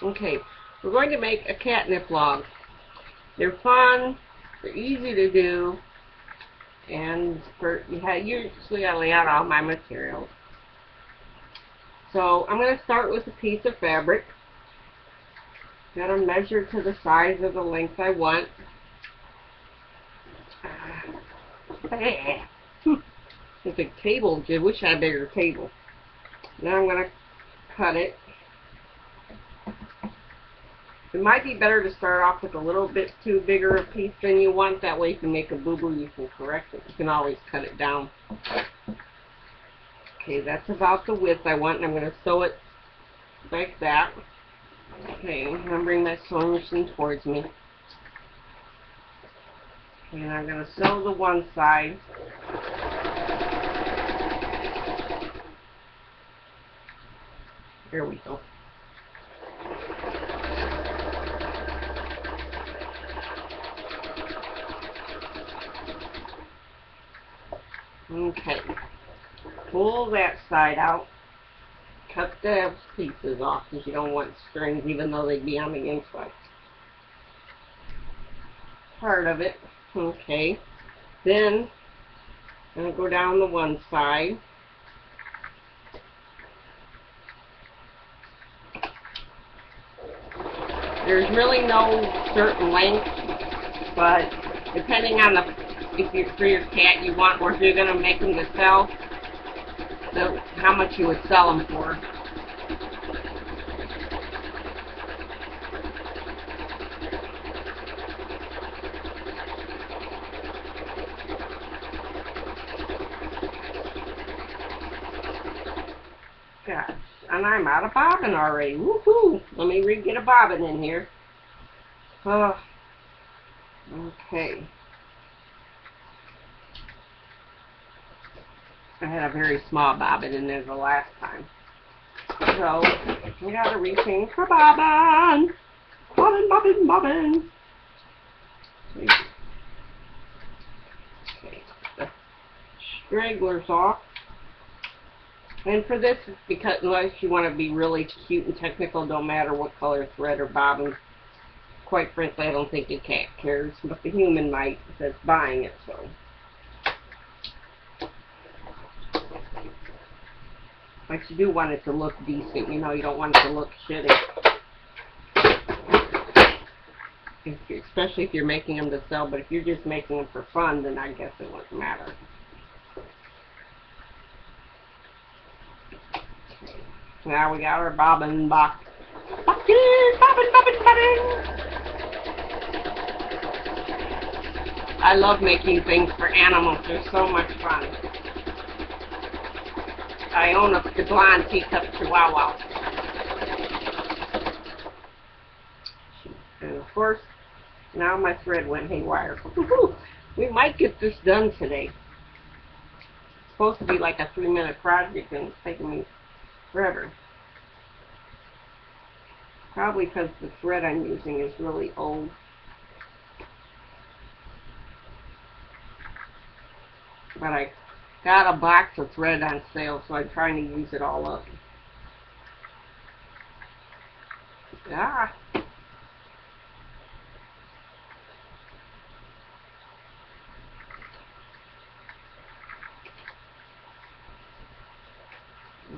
Okay, we're going to make a catnip log. They're fun, they're easy to do, and usually I lay out all my materials. So I'm going to start with a piece of fabric. I'm going to measure to the size of the length I want. It's a table. I wish I had a bigger table. Now I'm going to cut it. It might be better to start off with a little bit too bigger a piece than you want. That way if you make a boo-boo, you can correct it. You can always cut it down. Okay, that's about the width I want, and I'm going to sew it like that. Okay, I'm going to bring my sewing machine towards me. Okay, and I'm going to sew the one side. There we go. Okay, pull that side out. Cut the pieces off because you don't want strings even though they'd be on the inside. Part of it. Okay. Then I'm going to go down the one side. There's really no certain length, but depending on for your cat you want, or if you're going to make them to sell, how much you would sell them for. Gosh, and I'm out of bobbin already. Woohoo! Let me get a bobbin in here. Oh, okay. I had a very small bobbin in there the last time. So, we gotta reaching for bobbin. Bobbin, bobbin, bobbin. Okay, the stragglers off. And for this, because unless you want to be really cute and technical, don't matter what color thread or bobbin. Quite frankly, I don't think a cat cares, but the human might that's buying it, so. But you do want it to look decent, you know, you don't want it to look shitty. Especially if you're making them to sell, but if you're just making them for fun, then I guess it wouldn't matter. Now we got our bobbin box. Bobbin, bobbin, bobbin, bobbin. I love making things for animals. They're so much fun. I own a blonde teacup chihuahua. And of course, now my thread went haywire. We might get this done today. It's supposed to be like a 3-minute project and it's taking me forever. Probably because the thread I'm using is really old. But I got a box of thread on sale, so I'm trying to use it all up. Ah.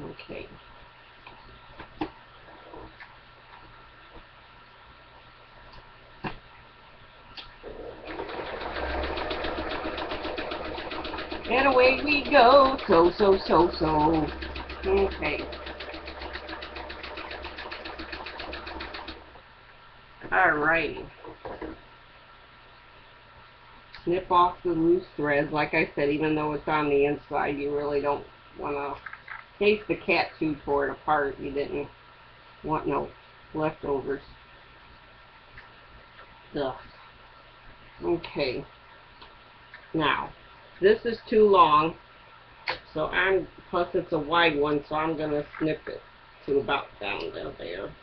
Okay. And away we go. So. Okay. Alrighty. Snip off the loose threads. Like I said, even though it's on the inside, you really don't want to, in case the cat too tore it apart, you didn't want no leftovers. Ugh. Okay. Now, this is too long, so plus it's a wide one, so I'm going to snip it to about down to there.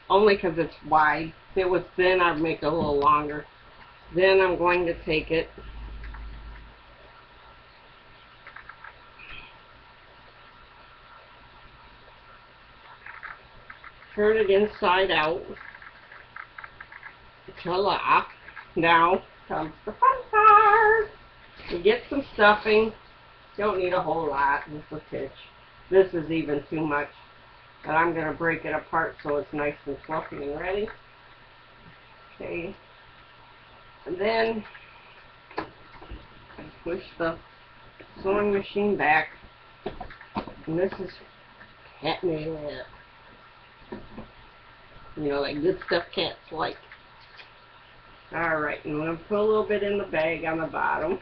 Only because it's wide. If it was thin, I'd make it a little longer. Then I'm going to take it turn it inside out. Ta-la. Now comes the fun part. You get some stuffing. Don't need a whole lot, just a pinch. This is even too much. But I'm going to break it apart so it's nice and fluffy and ready. Okay. And then I push the sewing machine back. And this is catnip. You know, like good stuff cats like. Alright, and I'm going to put a little bit in the bag on the bottom.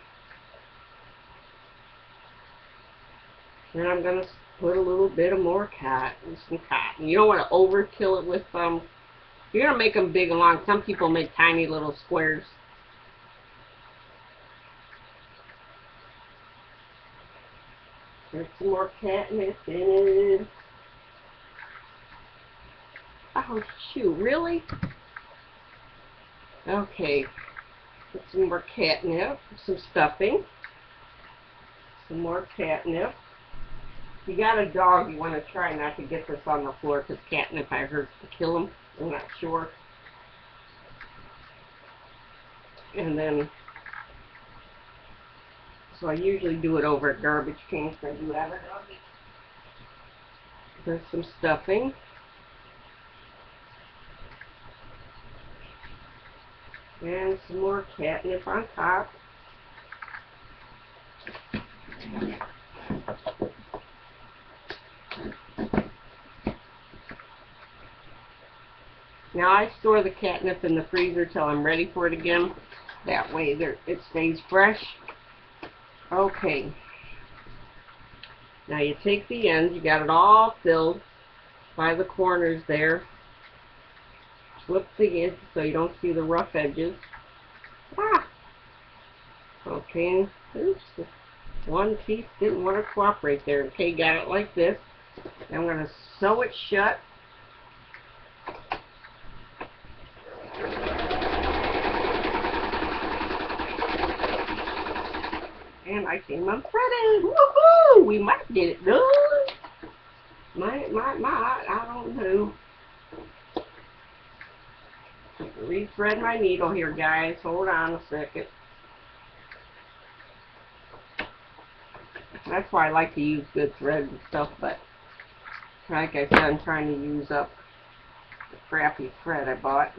Then I'm going to put a little bit of more some cotton. You don't want to overkill it with you're going to make them big and long. Some people make tiny little squares. There's some more catnip in it. Oh, shoot, really? Okay, put some more catnip, some stuffing, some more catnip. If you got a dog, you want to try not to get this on the floor because catnip, I heard, to kill them. I'm not sure. And then, so I usually do it over a garbage can because I do have a doggy. There's some stuffing. And some more catnip on top. Now I store the catnip in the freezer till I'm ready for it again. That way it stays fresh. Okay. Now you take the ends, you got it all filled by the corners there. Flip the ends so you don't see the rough edges. Ah! Okay, oops. One piece didn't want to cooperate there. Okay, got it like this. I'm going to sew it shut. And I came unthreaded. Woohoo! We might get it done. Might, I don't know. Rethread my needle here, guys. Hold on a second. That's why I like to use good thread and stuff, but like I said, I'm trying to use up the crappy thread I bought.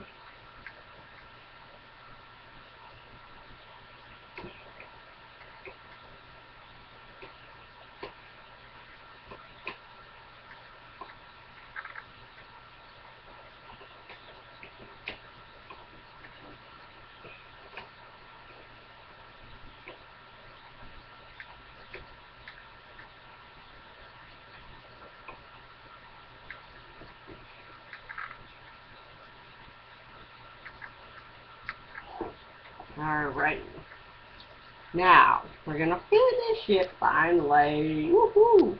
Alright. Now, we're going to finish it finally. Woohoo!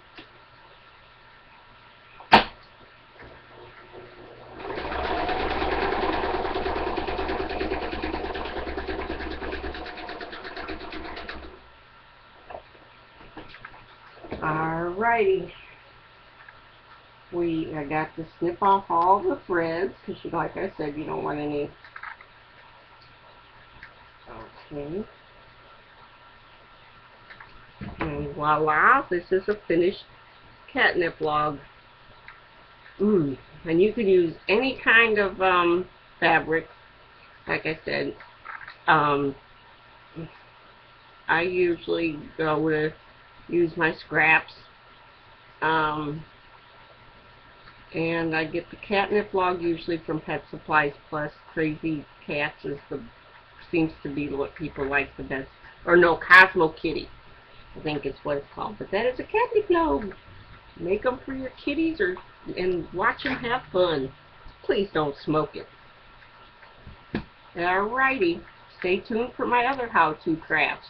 Alrighty. I got to snip off all the threads because, like I said, you don't want any. Okay. And voila, this is a finished catnip log. And you could use any kind of fabric. Like I said, I usually go to use my scraps. And I get the catnip log usually from Pet Supplies Plus. Crazy Cats seems to be what people like the best. Or no, Cosmo Kitty, I think it's what it's called. But that is a catnip log. Make them for your kitties and watch them have fun. Please don't smoke it. Alrighty. Stay tuned for my other how-to crafts.